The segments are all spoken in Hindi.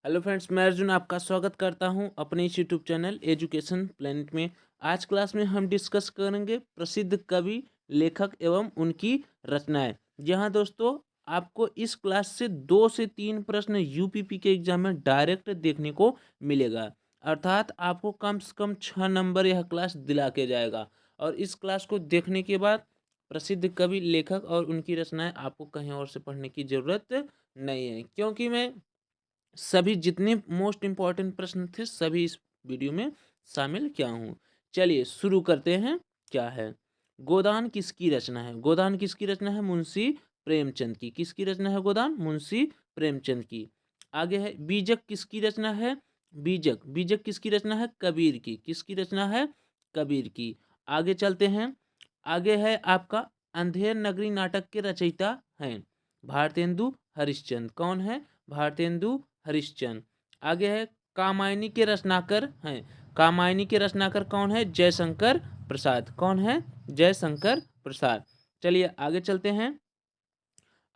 हेलो फ्रेंड्स, मैं अर्जुन आपका स्वागत करता हूं अपने इस यूट्यूब चैनल एजुकेशन प्लेनेट में। आज क्लास में हम डिस्कस करेंगे प्रसिद्ध कवि, लेखक एवं उनकी रचनाएं। जहां दोस्तों आपको इस क्लास से 2 से 3 प्रश्न यूपीपी के एग्जाम में डायरेक्ट देखने को मिलेगा। अर्थात आपको कम से कम 6 नंबर यह क्लास दिला के जाएगा। और इस क्लास को देखने के बाद प्रसिद्ध कवि, लेखक और उनकी रचनाएं आपको कहीं और से पढ़ने की ज़रूरत नहीं है, क्योंकि मैं सभी जितने मोस्ट इम्पॉर्टेंट प्रश्न थे सभी इस वीडियो में शामिल किया हूँ। चलिए शुरू करते हैं। क्या है? गोदान किसकी रचना है? गोदान किसकी रचना है? मुंशी प्रेमचंद की। किसकी रचना है गोदान? मुंशी प्रेमचंद की। आगे है बीजक किसकी रचना है? बीजक बीजक किसकी रचना है? कबीर की। किसकी रचना है? कबीर की। आगे चलते हैं। आगे है आपका अंधेर नगरी नाटक के रचयिता हैं भारतेंदु हरिश्चंद्र। कौन है? भारतेंदु हरिश्चंद्र। आगे है कामायनी के रचनाकर हैं। कामायनी के रचनाकर कौन है? जयशंकर प्रसाद। कौन है? जयशंकर प्रसाद। चलिए आगे चलते हैं।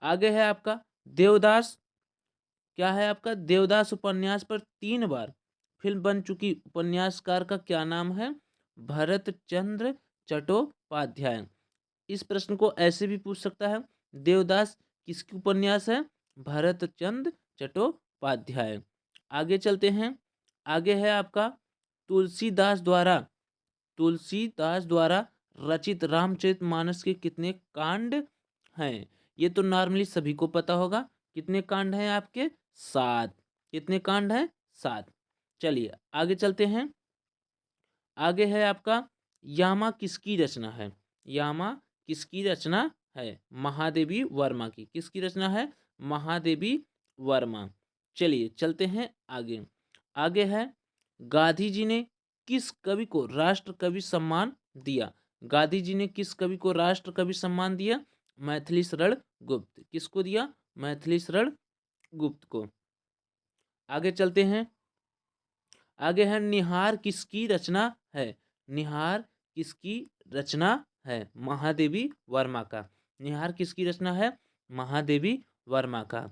आगे है आपका देवदास। क्या है आपका? देवदास उपन्यास पर 3 बार फिल्म बन चुकी उपन्यासकार का क्या नाम है? भरत चंद्र चट्टोपाध्याय। इस प्रश्न को ऐसे भी पूछ सकता है, देवदास किसकी उपन्यास है? भरत चंद्र चट्टोपाध्याय। आगे चलते हैं। आगे है आपका तुलसीदास द्वारा रचित रामचरितमानस के कितने कांड हैं? ये तो नॉर्मली सभी को पता होगा। कितने कांड हैं आपके? 7। कितने कांड हैं? 7। चलिए आगे चलते हैं। आगे है आपका यामा किसकी रचना है? यामा किसकी रचना है? महादेवी वर्मा की। किसकी रचना है? महादेवी वर्मा। चलिए चलते हैं आगे। आगे है गांधी जी ने किस कवि को राष्ट्र कवि सम्मान दिया? गांधी जी ने किस कवि को राष्ट्र कवि सम्मान दिया? मैथिली शरण गुप्त। किसको दिया? मैथिली शरण गुप्त को। आगे चलते हैं। आगे है निहार किसकी रचना है? निहार किसकी रचना है? महादेवी वर्मा का। निहार किसकी रचना है? महादेवी वर्मा का।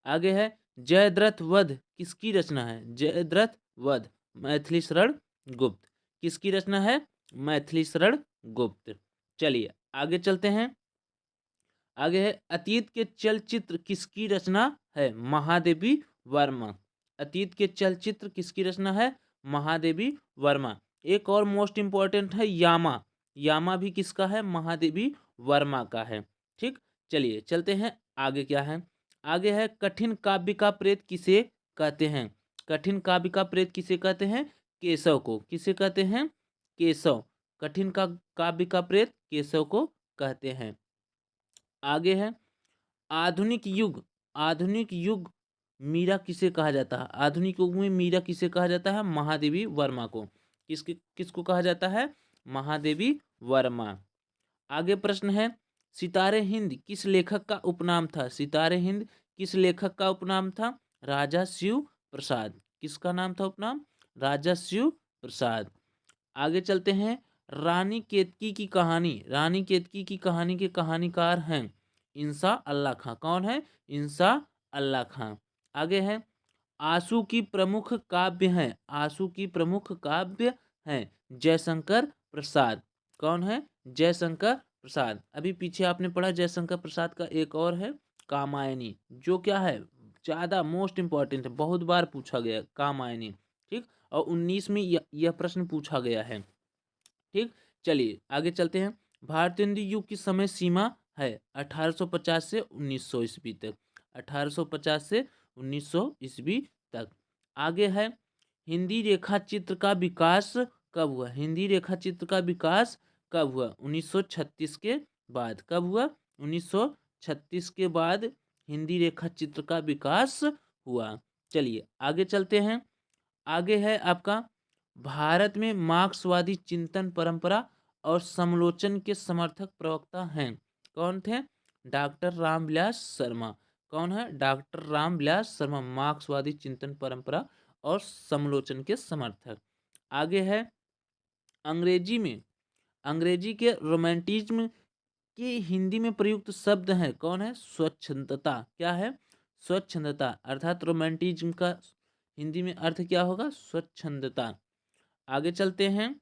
आगे है जयद्रथ वध किसकी रचना है? जयद्रथ वध मैथिली शरण गुप्त। किसकी रचना है? मैथिली शरण गुप्त। चलिए आगे चलते हैं। आगे है अतीत के चलचित्र किसकी रचना है? महादेवी वर्मा। अतीत के चलचित्र किसकी रचना है? महादेवी वर्मा। एक और मोस्ट इंपॉर्टेंट है यामा। यामा भी किसका है? महादेवी वर्मा का है। ठीक। चलिए चलते हैं। आगे क्या है? आगे है कठिन काव्य का प्रेत किसे कहते हैं? कठिन काव्य का प्रेत किसे कहते हैं? केशव को। किसे कहते हैं? केशव। कठिन का काव्य का प्रेत केशव को कहते हैं। आगे है आधुनिक युग। आधुनिक युग मीरा किसे कहा जाता है? आधुनिक युग में मीरा किसे कहा जाता है? महादेवी वर्मा को। किसको कहा जाता है? महादेवी वर्मा। आगे प्रश्न है सितारे हिंद किस लेखक का उपनाम था? सितारे हिंद किस लेखक का उपनाम था? राजा शिव प्रसाद। किसका नाम था उपनाम? राजा शिव प्रसाद। आगे चलते हैं। रानी केतकी की कहानी। रानी केतकी की कहानी के कहानीकार हैं इंसा अल्लाह खां। कौन है? इंसा अल्लाह खां। आगे है आंसू की प्रमुख काव्य हैं। आंसू की प्रमुख काव्य हैं जयशंकर प्रसाद। कौन है? जयशंकर प्रसाद। अभी पीछे आपने पढ़ा जयशंकर प्रसाद का एक और है कामायनी, जो क्या है ज़्यादा मोस्ट इंपॉर्टेंट है, बहुत बार पूछा गया कामायनी। ठीक। और 19 में यह प्रश्न पूछा गया है। ठीक। चलिए आगे चलते हैं। भारतेंदु युग की समय सीमा है 1850 से 1900 ईस्वी तक। 1850 से 1900 ईस्वी तक। आगे है हिंदी रेखा चित्र का विकास कब हुआ? हिंदी रेखा चित्र का विकास कब हुआ? 1936 के बाद। कब हुआ? 1936 के बाद हिंदी रेखा चित्र का विकास हुआ। चलिए आगे चलते हैं। आगे है आपका भारत में मार्क्सवादी चिंतन परंपरा और समलोचन के समर्थक प्रवक्ता हैं। कौन थे? डॉक्टर रामविलास शर्मा। कौन है? डॉक्टर रामविलास शर्मा मार्क्सवादी चिंतन परंपरा और समलोचन के समर्थक। आगे है अंग्रेजी में अंग्रेजी के रोमांटिज्म के हिंदी में प्रयुक्त शब्द हैं। कौन है? स्वच्छंदता। क्या है? स्वच्छंदता अर्थात रोमांटिज्म का हिंदी में अर्थ क्या होगा? स्वच्छंदता। आगे चलते हैं।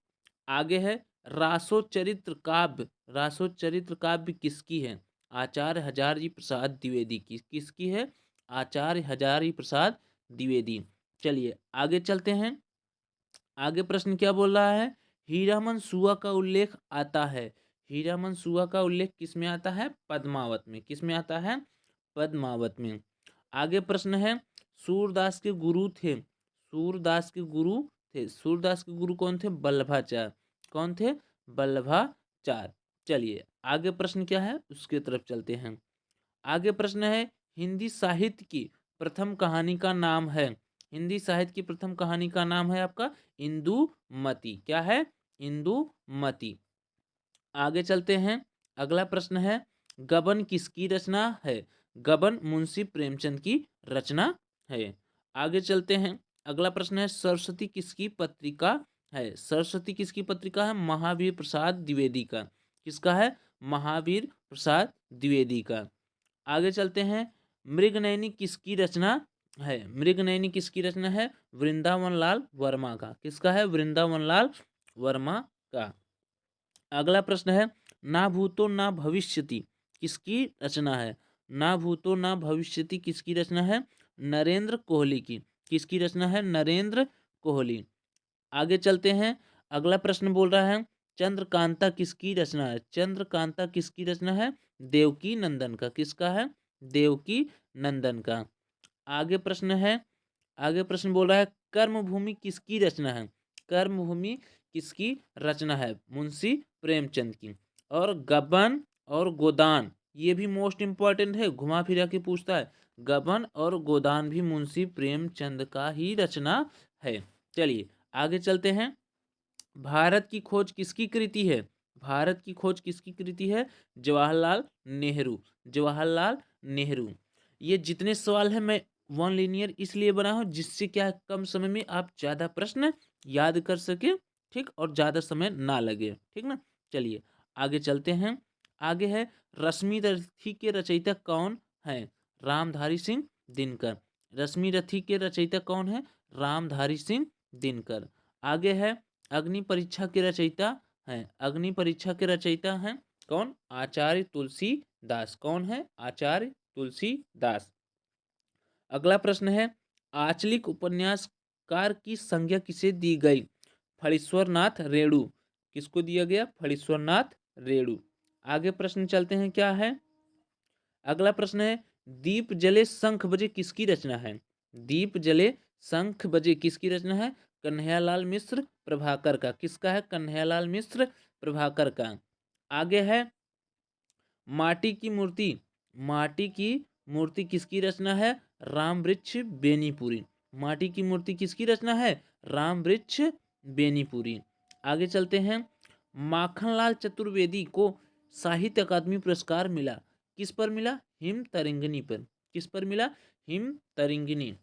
आगे है रासोचरित्र काव्य। रासोचरित्र काव्य किसकी है? आचार्य हजारी प्रसाद द्विवेदी की। किसकी है? आचार्य हजारी प्रसाद द्विवेदी। चलिए आगे चलते हैं। आगे प्रश्न क्या बोल रहा है? हीरामन सुआ का उल्लेख आता है। हीरामन सुआ का उल्लेख किस में आता है? पद्मावत में। किस में आता है? पद्मावत में। आगे प्रश्न है सूरदास के गुरु थे। सूरदास के गुरु थे। सूरदास के गुरु कौन थे? वल्लभाचार्य। कौन थे? वल्लभाचार्य। चलिए आगे प्रश्न क्या है उसके तरफ चलते हैं। आगे प्रश्न है हिंदी साहित्य की प्रथम कहानी का नाम है। हिंदी साहित्य की प्रथम कहानी का नाम है आपका इंदुमती। क्या है? इंदुमती। आगे चलते हैं। अगला प्रश्न है गबन किसकी रचना है? गबन मुंशी प्रेमचंद की रचना है। आगे चलते हैं। अगला प्रश्न है सरस्वती किसकी पत्रिका है? सरस्वती किसकी पत्रिका है? महावीर प्रसाद द्विवेदी का। किसका है? महावीर प्रसाद द्विवेदी का। आगे चलते हैं। मृगनयनी किसकी रचना है? मृगनयनी किसकी रचना है? वृंदावन लाल वर्मा का। किसका है? वृंदावन लाल वर्मा का। अगला प्रश्न है ना भूतो ना भविष्यति किसकी रचना है? ना भूतो ना भविष्यति किसकी रचना है? नरेंद्र कोहली की। किसकी रचना है? नरेंद्र कोहली। आगे चलते हैं। अगला प्रश्न बोल रहा है चंद्रकांता किसकी रचना है? चंद्रकांता किसकी रचना है? देवकी नंदन का। किसका है? देवकी नंदन का। आगे प्रश्न है। आगे प्रश्न बोल रहा है कर्मभूमि किसकी रचना है? कर्मभूमि किसकी रचना है? मुंशी प्रेमचंद की। और गबन और गोदान ये भी मोस्ट इंपॉर्टेंट है, घुमा फिरा के पूछता है। गबन और गोदान भी मुंशी प्रेमचंद का ही रचना है। चलिए आगे चलते हैं। भारत की खोज किसकी कृति है? भारत की खोज किसकी कृति है? जवाहरलाल नेहरू। जवाहरलाल नेहरू। ये जितने सवाल हैं मैं वन लीनियर इसलिए बना हूं जिससे क्या कम समय में आप ज़्यादा प्रश्न याद कर सके, ठीक, और ज़्यादा समय ना लगे, ठीक ना। चलिए आगे चलते हैं। आगे है रश्मि रथी के रचयिता कौन है? रामधारी सिंह दिनकर। रश्मि रथी के रचयिता कौन है? रामधारी सिंह दिनकर। आगे है अग्नि परीक्षा के रचयिता हैं। अग्नि परीक्षा के रचयिता हैं कौन? आचार्य तुलसीदास। कौन है? आचार्य तुलसीदास। अगला प्रश्न है आंचलिक उपन्यासकार की संज्ञा किसे दी गई? फणीश्वर नाथ रेणु। किसको दिया गया? फणीश्वर नाथ रेणु। आगे प्रश्न चलते हैं क्या है। अगला प्रश्न है दीप जले शंख बजे किसकी रचना है? दीप जले शंख बजे किसकी रचना है? कन्हैयालाल मिश्र प्रभाकर का। किसका है? कन्हैयालाल मिश्र प्रभाकर का। आगे है माटी की मूर्ति। माटी की मूर्ति किसकी रचना है? राम वृक्ष बेनीपुरी। माटी की मूर्ति किसकी रचना है? राम वृक्ष बेनीपुरी। आगे चलते हैं। माखनलाल चतुर्वेदी को साहित्य अकादमी पुरस्कार मिला। किस पर मिला? हिम तरिंगिनी पर। किस पर मिला? हिम तरिंगिनी।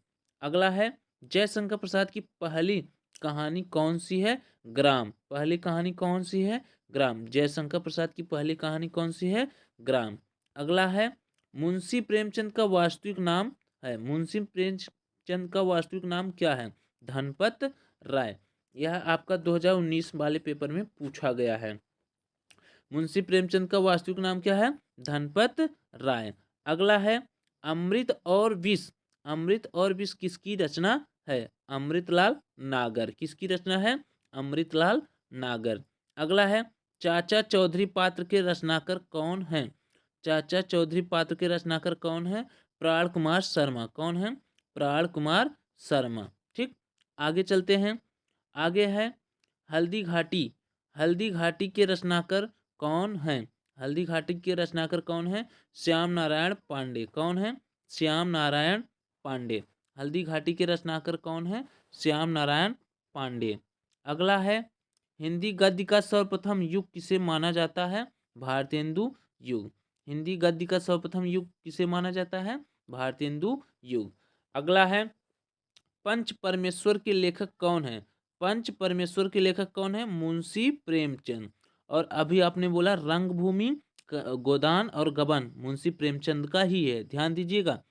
अगला है जयशंकर प्रसाद की पहली कहानी कौन सी है? ग्राम। पहली कहानी कौन सी है? ग्राम। जयशंकर प्रसाद की पहली कहानी कौन सी है? ग्राम। अगला है मुंशी प्रेमचंद का वास्तविक नाम है। मुंशी प्रेमचंद का वास्तविक नाम क्या है? धनपत राय। यह आपका 2019 वाले पेपर में पूछा गया है। मुंशी प्रेमचंद का वास्तविक नाम क्या है? धनपत राय। अगला है अमृत और विष। अमृत और विष किसकी रचना है? अमृतलाल नागर। किसकी रचना है? अमृतलाल नागर। अगला है चाचा चौधरी पात्र के रचनाकार कौन है? चाचा चौधरी पात्र के रचनाकार कौन है? प्राण कुमार शर्मा। कौन है? प्राण कुमार शर्मा। ठीक, आगे चलते हैं। आगे है हल्दी घाटी। हल्दी घाटी के रचनाकार कौन है? हल्दी घाटी के रचनाकार कौन है? श्याम नारायण पांडे। कौन है? श्याम नारायण पांडे। हल्दी घाटी के रचनाकार कौन है? श्याम नारायण पांडे। अगला है हिंदी गद्य का सर्वप्रथम युग किसे माना जाता है? भारतेंदु युग। हिंदी गद्य का सर्वप्रथम युग किसे माना जाता है? भारतेंदु युग। अगला है पंच परमेश्वर के लेखक कौन है? पंच परमेश्वर के लेखक कौन है? मुंशी प्रेमचंद। और अभी आपने बोला रंगभूमि, गोदान और गबन मुंशी प्रेमचंद का ही है, ध्यान दीजिएगा।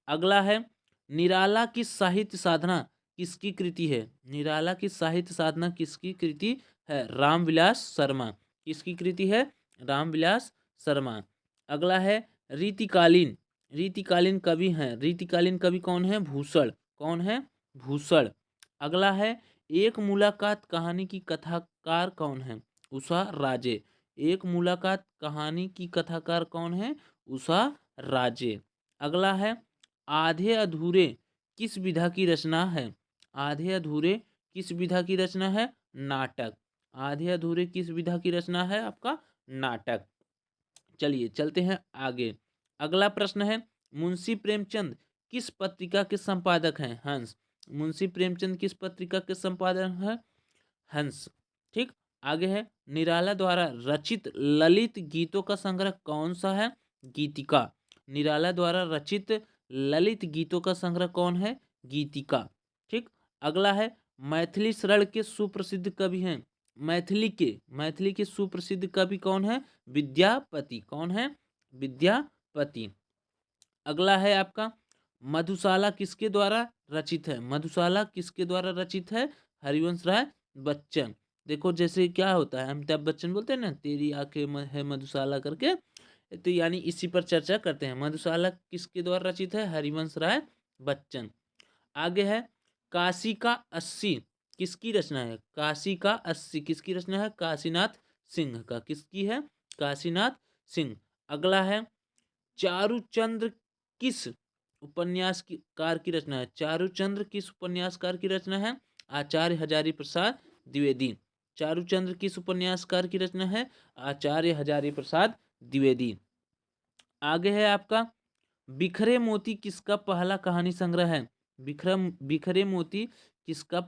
अगला है निराला की साहित्य साधना किसकी कृति है? निराला की साहित्य साधना किसकी कृति है? रामविलास शर्मा। किसकी कृति है? रामविलास शर्मा। अगला है रीतिकालीन। रीतिकालीन कवि हैं, रीतिकालीन कवि कौन है? भूषण। कौन है? भूषण। अगला है एक मुलाकात कहानी की कथाकार कौन है? उषा राजे। एक मुलाकात कहानी की कथाकार कौन है? उषा राजे। अगला है आधे अधूरे किस विधा की रचना है? आधे अधूरे किस विधा की रचना है? नाटक। आधे अधूरे किस विधा की रचना है? आपका नाटक। चलिए चलते हैं आगे। अगला प्रश्न है मुंशी प्रेमचंद किस पत्रिका के संपादक हैं? हंस। मुंशी प्रेमचंद किस पत्रिका के संपादक हैं? हंस। ठीक। आगे है निराला द्वारा रचित ललित गीतों का संग्रह कौन सा है? गीतिका। निराला द्वारा रचित ललित गीतों का संग्रह कौन है? गीतिका। ठीक। अगला है मैथिली शरण के सुप्रसिद्ध कवि हैं। मैथिली के सुप्रसिद्ध कवि कौन है? विद्यापति। कौन है? विद्यापति। अगला है आपका मधुशाला किसके द्वारा रचित है? मधुशाला किसके द्वारा रचित है? हरिवंश राय बच्चन। देखो जैसे क्या होता है, अमिताभ बच्चन बोलते हैं ना तेरी आंखें है मधुशाला करके, तो यानी इसी पर चर्चा करते हैं। मधुशाला किसके द्वारा रचित है? हरिवंश राय बच्चन। आगे है काशी का 80 किसकी रचना है? काशी का 80 किसकी रचना है? काशीनाथ सिंह का। किसकी है? काशीनाथ सिंह। अगला है चारुचंद्र किस उपन्यासकार की रचना है? चारुचंद्र किस उपन्यासकार की रचना है? आचार्य हजारी प्रसाद द्विवेदी। चारुचंद्र किस उपन्यासकार की रचना है? आचार्य हजारी प्रसाद द्विवेदी। आगे है आपका बिखरे मोती किसका पहला कहानी संग्रह है? बिखरे मोती किसका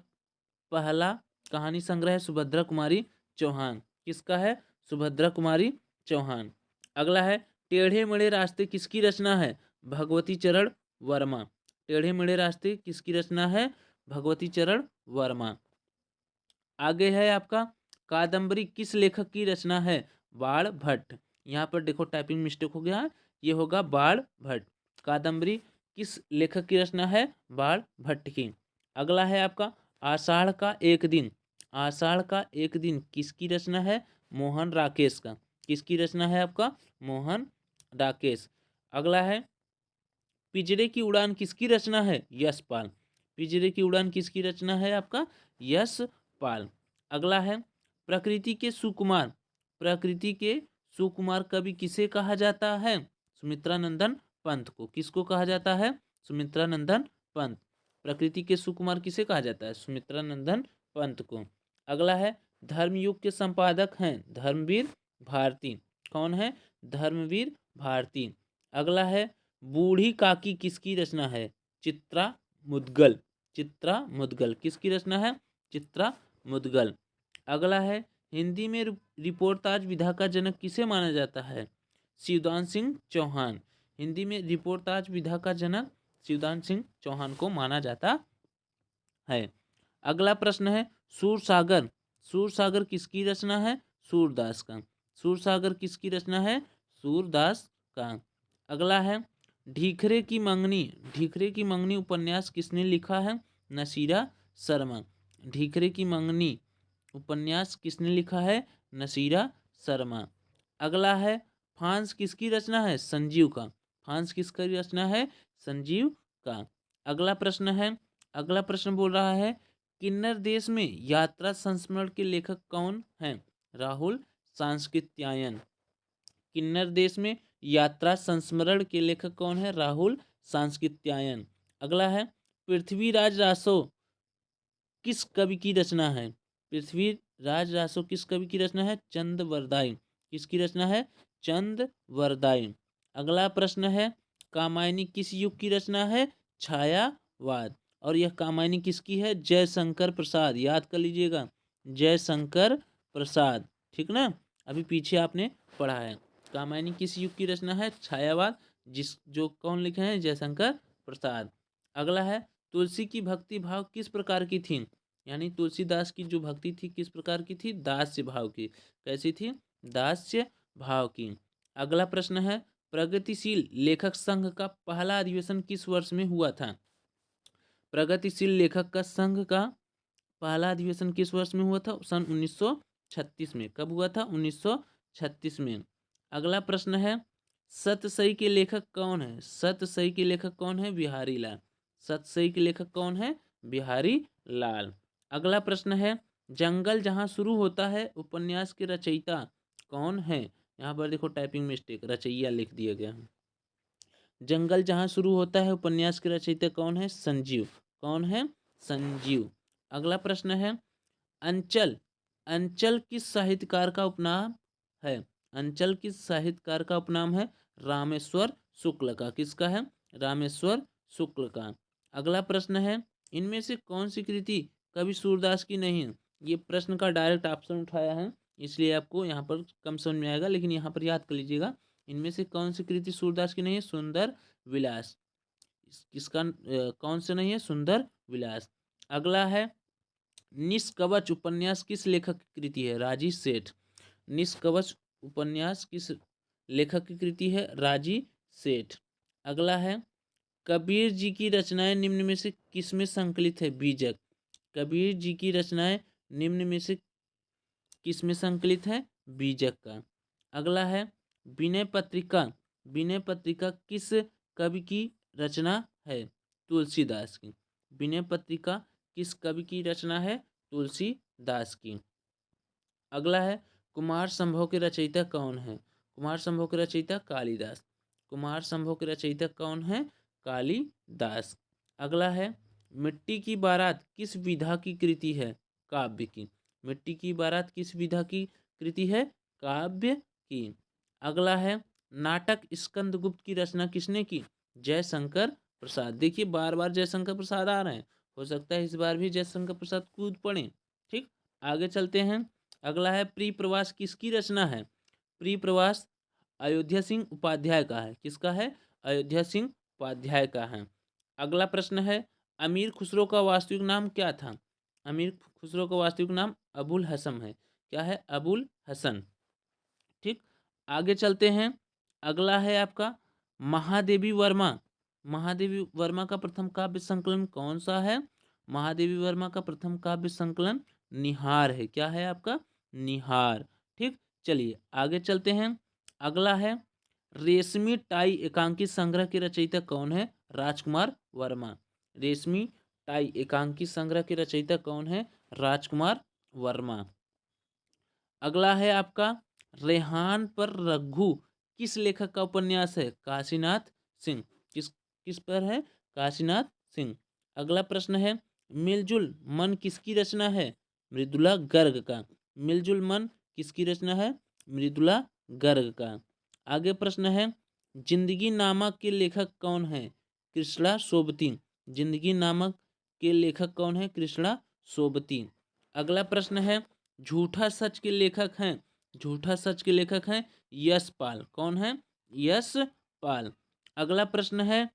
पहला कहानी संग्रह है? सुभद्रा कुमारी चौहान। किसका है? सुभद्रा कुमारी चौहान। अगला है टेढ़े मेढ़े रास्ते किसकी रचना है? भगवती चरण वर्मा। टेढ़े मेढ़े रास्ते किसकी रचना है? भगवती चरण वर्मा। आगे है आपका कादम्बरी किस लेखक की रचना है? बाण भट्ट। यहाँ पर देखो टाइपिंग मिस्टेक हो गया है, ये होगा बाण भट्ट। कादम्बरी किस लेखक की रचना है? बाण भट्ट की। अगला है आपका आषाढ़ का एक दिन। आषाढ़ का एक दिन किसकी रचना है? मोहन राकेश का। किसकी रचना है आपका? मोहन राकेश। अगला है पिंजरे की उड़ान किसकी रचना है? यशपाल। पिंजरे की उड़ान किसकी रचना है आपका? यशपाल। अगला है प्रकृति के सुकुमार। प्रकृति के सुकुमार कवि किसे कहा जाता है? सुमित्रानंदन पंत को। किसको कहा जाता है? सुमित्रानंदन पंत। प्रकृति के सुकुमार किसे कहा जाता है? सुमित्रानंदन पंत को। अगला है धर्मयुग के संपादक हैं धर्मवीर भारती। कौन है? धर्मवीर भारती। अगला है बूढ़ी काकी किसकी रचना है? चित्रा मुद्गल। चित्रा मुद्गल किसकी रचना है? चित्रा मुद्गल। अगला है हिंदी में रिपोर्टाज विधा का जनक किसे माना जाता है? शिवदान सिंह चौहान। हिंदी में रिपोर्टाज विधा का जनक शिवदान सिंह चौहान को माना जाता है। अगला प्रश्न है सूरसागर। सूरसागर किसकी रचना है? सूरदास का। सूरसागर किसकी रचना है? सूरदास का। अगला है ढीखरे की मंगनी। ढीखरे की मंगनी उपन्यास किसने लिखा है? नसीरा शर्मा। ढीखरे की मंगनी उपन्यास किसने लिखा है? नसीरा शर्मा। अगला है फांस किसकी रचना है? संजीव का। फांस किसकी रचना है? संजीव का। अगला प्रश्न बोल रहा है किन्नर देश में यात्रा संस्मरण के लेखक कौन हैं? राहुल सांस्कृत्यायन। किन्नर देश में यात्रा संस्मरण के लेखक कौन है? राहुल सांस्कृत्यायन। अगला है पृथ्वीराज रासो किस कवि की रचना है? पृथ्वीराज रासो किस कवि की रचना है? चंद वरदाई। किसकी रचना है? चंद वरदाई। अगला प्रश्न है कामायनी किस युग की रचना है? छायावाद। और यह कामायनी किसकी है? जयशंकर प्रसाद। याद कर लीजिएगा, जयशंकर प्रसाद। ठीक ना, अभी पीछे आपने पढ़ा है। कामायनी किस युग की रचना है? छायावाद। जो कौन लिखे हैं? जयशंकर प्रसाद। अगला है तुलसी की भक्ति भाव किस प्रकार की थी? यानी तुलसीदास की जो भक्ति थी किस प्रकार की थी? दास्य भाव की। कैसी थी? दास्य भाव की। अगला प्रश्न है प्रगतिशील लेखक संघ का पहला अधिवेशन किस वर्ष में हुआ था? प्रगतिशील लेखक का संघ का पहला अधिवेशन किस वर्ष में हुआ था? सन 1936 में। कब हुआ था? 1936 में। अगला प्रश्न है, सतसई के लेखक कौन है? सतसई के लेखक कौन है? बिहारी लाल। सतसई के लेखक कौन है? बिहारी लाल। अगला प्रश्न है, जंगल जहां शुरू होता है उपन्यास के रचयिता कौन है? यहाँ पर देखो टाइपिंग मिस्टेक, रचयिता लिख दिया गया है। जंगल जहां शुरू होता है उपन्यास के रचयिता कौन है? संजीव। कौन है? संजीव। अगला प्रश्न है, अंचल अंचल किस साहित्यकार का उपनाम है? अंचल किस साहित्यकार का उपनाम है? रामेश्वर शुक्ल का। किसका है? रामेश्वर शुक्ल का। अगला प्रश्न है, इनमें से कौन सी कृति कवि सूरदास की नहीं है? ये प्रश्न का डायरेक्ट ऑप्शन उठाया है, इसलिए आपको यहाँ पर कम समझ में आएगा, लेकिन यहाँ पर याद कर लीजिएगा, इनमें से कौन सी कृति सूरदास की नहीं है? सुंदर विलास। किसका कौन से नहीं है? सुंदर विलास। अगला है, निष्कवच उपन्यास किस लेखक की कृति है? राजी सेठ। निष्कवच उपन्यास किस लेखक की कृति है? राजी सेठ। अगला है, कबीर जी की रचनाएं निम्न में से किसमें संकलित है? बीजक। कबीर जी की रचनाएं निम्न में से किसमें संकलित है? बीजक का। अगला है, विनय पत्रिका। विनय पत्रिका किस कवि की रचना है? तुलसीदास की। विनय पत्रिका किस कवि की रचना है? तुलसीदास की। अगला है, कुमार संभव के रचयिता कौन है? कुमार संभव के रचयिता कालिदास। कुमार संभव के रचयिता कौन है? कालिदास। अगला है, मिट्टी की बारात किस विधा की कृति है? काव्य की। मिट्टी की बारात किस विधा की कृति है? काव्य की। अगला है, नाटक स्कंदगुप्त की रचना किसने की? जयशंकर प्रसाद। देखिए बार बार जयशंकर प्रसाद आ रहे हैं, हो सकता है इस बार भी जयशंकर प्रसाद कूद पड़े। ठीक, आगे चलते हैं। अगला है, प्रिय प्रवास किसकी रचना है? प्रिय प्रवास अयोध्या सिंह उपाध्याय का है। किसका है? अयोध्या सिंह उपाध्याय का है। अगला प्रश्न है, अमीर खुसरो का वास्तविक नाम क्या था? अमीर खुसरो का वास्तविक नाम अबुल हसन है। क्या है? अबुल हसन। ठीक, आगे चलते हैं। अगला है आपका, महादेवी वर्मा। महादेवी वर्मा का प्रथम काव्य संकलन कौन सा है? महादेवी वर्मा का प्रथम काव्य संकलन निहार है। क्या है आपका? निहार। ठीक, चलिए आगे चलते हैं। अगला है, रेशमी टाई एकांकी संग्रह के रचयिता कौन है? राजकुमार वर्मा। रेशमी टाई एकांकी संग्रह के रचयिता कौन है? राजकुमार वर्मा। अगला है आपका, रेहान पर रघु किस लेखक का उपन्यास है? काशीनाथ सिंह। किस किस पर है? काशीनाथ सिंह। अगला प्रश्न है, मिलजुल मन किसकी रचना है? मृदुला गर्ग का। मिलजुल मन किसकी रचना है? मृदुला गर्ग का। आगे प्रश्न है, जिंदगी नामक के लेखक कौन है? कृष्णा सोबती। जिंदगी नामक के लेखक कौन है? कृष्णा सोबती। अगला प्रश्न है, झूठा सच के लेखक हैं? झूठा सच के लेखक हैं यशपाल। कौन है? यशपाल। अगला प्रश्न है,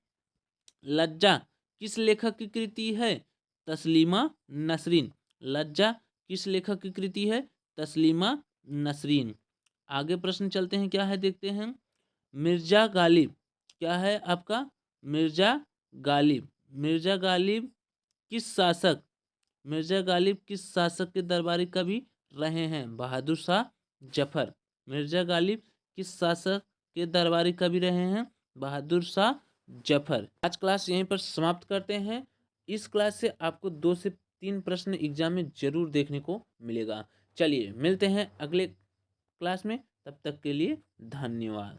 लज्जा किस लेखक की कृति है? तस्लीमा नसरीन। लज्जा किस लेखक की कृति है? तस्लीमा नसरीन। आगे प्रश्न चलते हैं, क्या है देखते हैं। मिर्जा गालिब। क्या है आपका? मिर्जा गालिब। मिर्जा गालिब किस शासक मिर्जा गालिब किस शासक के दरबारी कवि रहे हैं? बहादुर शाह जफर। मिर्जा गालिब किस शासक के दरबारी कवि रहे हैं? बहादुर शाह जफर। आज क्लास यहीं पर समाप्त करते हैं। इस क्लास से आपको 2 से 3 प्रश्न एग्जाम में जरूर देखने को मिलेगा। चलिए मिलते हैं अगले क्लास में, तब तक के लिए धन्यवाद।